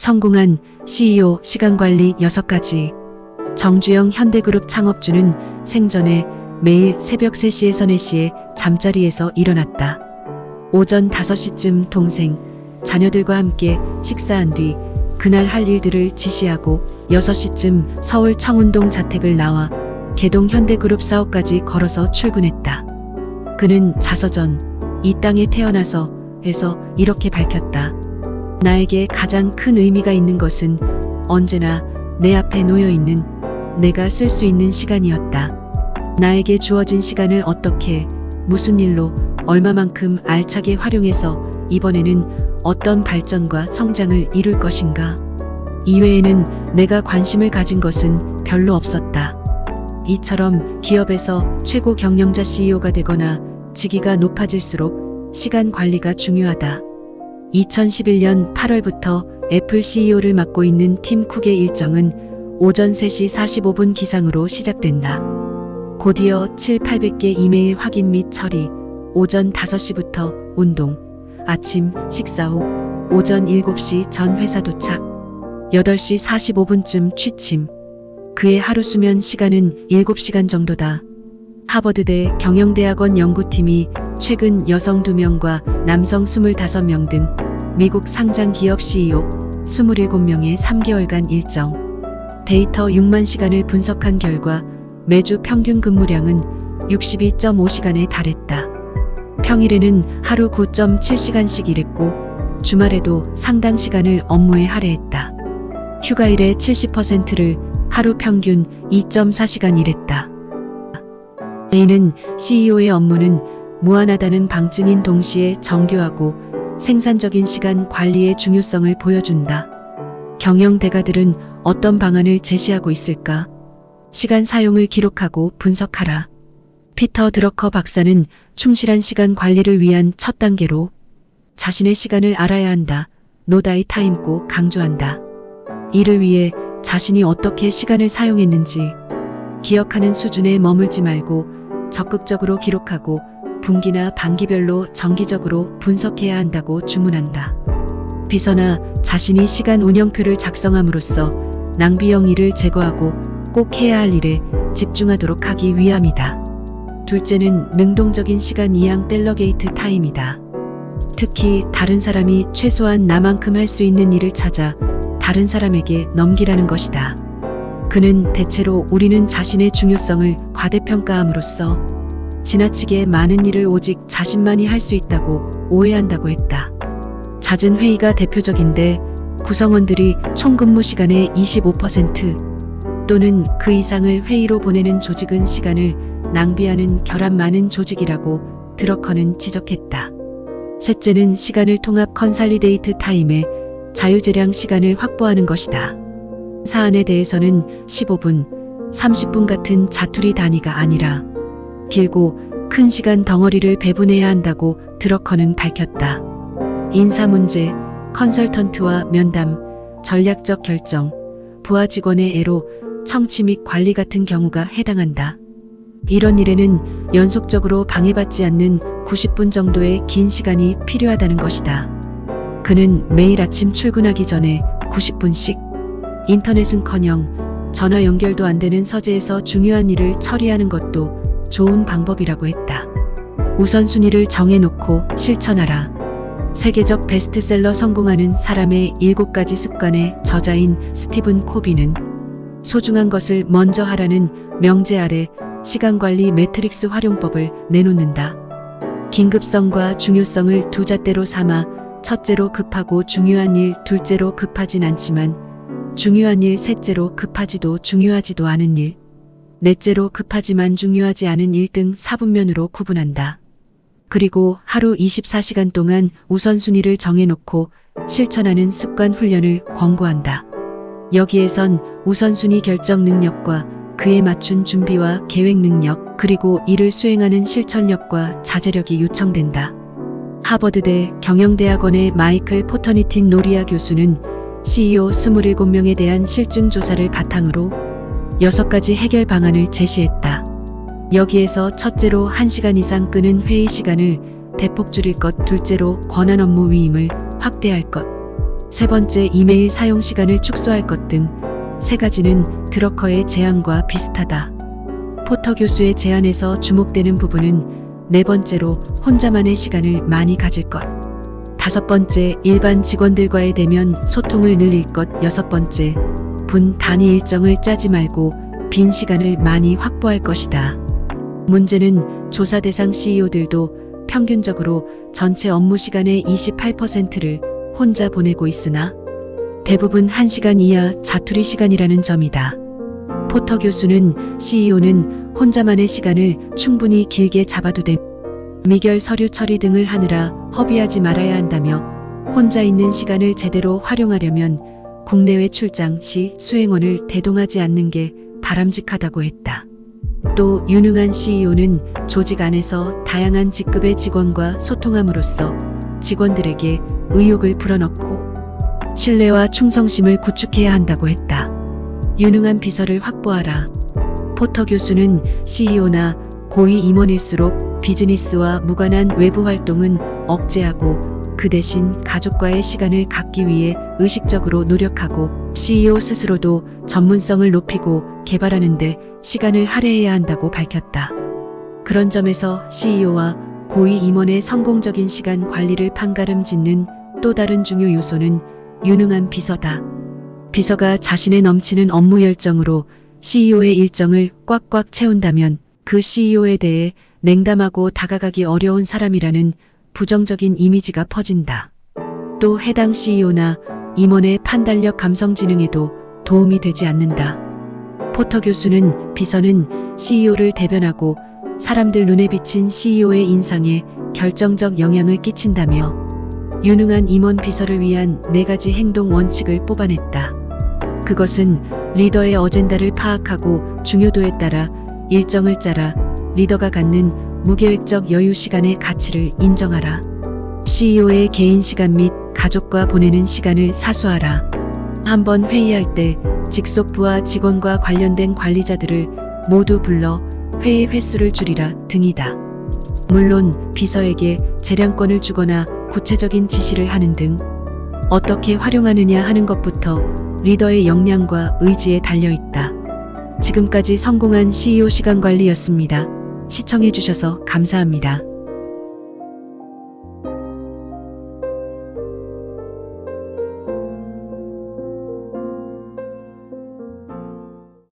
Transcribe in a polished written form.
성공한 CEO 시간관리 6가지. 정주영 현대그룹 창업주는 생전에 매일 새벽 3시에서 4시에 잠자리에서 일어났다. 오전 5시쯤 동생, 자녀들과 함께 식사한 뒤 그날 할 일들을 지시하고 6시쯤 서울 청운동 자택을 나와 개동 현대그룹 사업까지 걸어서 출근했다. 그는 자서전, 이 땅에 태어나서 에서 이렇게 밝혔다. 나에게 가장 큰 의미가 있는 것은 언제나 내 앞에 놓여 있는 내가 쓸 수 있는 시간이었다. 나에게 주어진 시간을 어떻게, 무슨 일로, 얼마만큼 알차게 활용해서 이번에는 어떤 발전과 성장을 이룰 것인가. 이외에는 내가 관심을 가진 것은 별로 없었다. 이처럼 기업에서 최고 경영자 CEO가 되거나 직위가 높아질수록 시간 관리가 중요하다. 2011년 8월부터 애플 CEO를 맡고 있는 팀 쿡의 일정은 오전 3시 45분 기상으로 시작된다. 곧이어 7,800개 이메일 확인 및 처리, 오전 5시부터 운동, 아침 식사 후 오전 7시 전 회사 도착, 8시 45분쯤 취침. 그의 하루 수면 시간은 7시간 정도다. 하버드대 경영대학원 연구팀이 최근 여성 2명과 남성 25명 등 미국 상장 기업 CEO 27명의 3개월간 일정, 데이터 6만 시간을 분석한 결과 매주 평균 근무량은 62.5시간에 달했다. 평일에는 하루 9.7시간씩 일했고 주말에도 상당 시간을 업무에 할애했다. 휴가일의 70%를 하루 평균 2.4시간 일했다. A는 CEO의 업무는 무한하다는 방증인 동시에 정교하고 생산적인 시간 관리의 중요성을 보여준다. 경영 대가들은 어떤 방안을 제시하고 있을까? 시간 사용을 기록하고 분석하라. 피터 드러커 박사는 충실한 시간 관리를 위한 첫 단계로 자신의 시간을 알아야 한다. 노다이 타임 꼭 강조한다. 이를 위해 자신이 어떻게 시간을 사용했는지 기억하는 수준에 머물지 말고 적극적으로 기록하고 분기나 반기별로 정기적으로 분석해야 한다고 주문한다. 비서나 자신이 시간 운영표를 작성함으로써 낭비형 일을 제거하고 꼭 해야 할 일에 집중하도록 하기 위함이다. 둘째는 능동적인 시간 이양 델러게이트 타임이다. 특히 다른 사람이 최소한 나만큼 할 수 있는 일을 찾아 다른 사람에게 넘기라는 것이다. 그는 대체로 우리는 자신의 중요성을 과대평가함으로써 지나치게 많은 일을 오직 자신만이 할 수 있다고 오해한다고 했다. 잦은 회의가 대표적인데 구성원들이 총 근무 시간의 25% 또는 그 이상을 회의로 보내는 조직은 시간을 낭비하는 결함 많은 조직이라고 드러커는 지적했다. 셋째는 시간을 통합 컨살리데이트 타임에 자유재량 시간을 확보하는 것이다. 사안에 대해서는 15분, 30분 같은 자투리 단위가 아니라 길고 큰 시간 덩어리를 배분해야 한다고 드러커는 밝혔다. 인사 문제, 컨설턴트와 면담, 전략적 결정, 부하 직원의 애로, 청취 및 관리 같은 경우가 해당한다. 이런 일에는 연속적으로 방해받지 않는 90분 정도의 긴 시간이 필요하다는 것이다. 그는 매일 아침 출근하기 전에 90분씩 인터넷은커녕 전화 연결도 안 되는 서재에서 중요한 일을 처리하는 것도 좋은 방법이라고 했다. 우선순위를 정해놓고 실천하라. 세계적 베스트셀러 성공하는 사람의 7가지 습관의 저자인 스티븐 코비는 소중한 것을 먼저 하라는 명제 아래 시간관리 매트릭스 활용법을 내놓는다. 긴급성과 중요성을 두 잣대로 삼아 첫째로 급하고 중요한 일, 둘째로 급하진 않지만 중요한 일, 셋째로 급하지도 중요하지도 않은 일, 넷째로 급하지만 중요하지 않은 일 등 4분면으로 구분한다. 그리고 하루 24시간 동안 우선순위를 정해놓고 실천하는 습관 훈련을 권고한다. 여기에선 우선순위 결정 능력과 그에 맞춘 준비와 계획 능력, 그리고 이를 수행하는 실천력과 자제력이 요청된다. 하버드대 경영대학원의 마이클 포터니틴 노리아 교수는 CEO 27명에 대한 실증 조사를 바탕으로 6가지 해결 방안을 제시했다. 여기에서 첫째로 1시간 이상 끄는 회의 시간을 대폭 줄일 것, 둘째로 권한 업무 위임을 확대할 것, 세 번째, 이메일 사용 시간을 축소할 것 등 세 가지는 드러커의 제안과 비슷하다. 포터 교수의 제안에서 주목되는 부분은 네 번째로 혼자만의 시간을 많이 가질 것. 다섯 번째, 일반 직원들과의 대면 소통을 늘릴 것. 여섯 번째, 분 단위 일정을 짜지 말고 빈 시간을 많이 확보할 것이다. 문제는 조사 대상 CEO들도 평균적으로 전체 업무 시간의 28%를 혼자 보내고 있으나 대부분 1시간 이하 자투리 시간이라는 점이다. 포터 교수는 CEO는 혼자만의 시간을 충분히 길게 잡아도 됨. 미결 서류 처리 등을 하느라 허비하지 말아야 한다며 혼자 있는 시간을 제대로 활용하려면 국내외 출장 시 수행원을 대동하지 않는 게 바람직하다고 했다. 또 유능한 CEO는 조직 안에서 다양한 직급의 직원과 소통함으로써 직원들에게 의욕을 불어넣고 신뢰와 충성심을 구축해야 한다고 했다. 유능한 비서를 확보하라. 포터 교수는 CEO나 고위 임원일수록 비즈니스와 무관한 외부 활동은 억제하고 그 대신 가족과의 시간을 갖기 위해 의식적으로 노력하고 CEO 스스로도 전문성을 높이고 개발하는 데 시간을 할애해야 한다고 밝혔다. 그런 점에서 CEO와 고위 임원의 성공적인 시간 관리를 판가름 짓는 또 다른 중요 요소는 유능한 비서다. 비서가 자신의 넘치는 업무 열정으로 CEO의 일정을 꽉꽉 채운다면 그 CEO에 대해 냉담하고 다가가기 어려운 사람이라는 부정적인 이미지가 퍼진다. 또 해당 CEO나 임원의 판단력 감성지능에도 도움이 되지 않는다. 포터 교수는 비서는 CEO를 대변하고 사람들 눈에 비친 CEO의 인상에 결정적 영향을 끼친다며 유능한 임원 비서를 위한 4가지 행동 원칙을 뽑아냈다. 그것은 리더의 어젠다를 파악하고 중요도에 따라 일정을 짜라. 리더가 갖는 무계획적 여유 시간의 가치를 인정하라. CEO의 개인 시간 및 가족과 보내는 시간을 사수하라. 한번 회의할 때 직속부와 직원과 관련된 관리자들을 모두 불러 회의 횟수를 줄이라 등이다. 물론 비서에게 재량권을 주거나 구체적인 지시를 하는 등 어떻게 활용하느냐 하는 것부터 리더의 역량과 의지에 달려있다. 지금까지 성공한 CEO 시간관리였습니다. 시청해주셔서 감사합니다.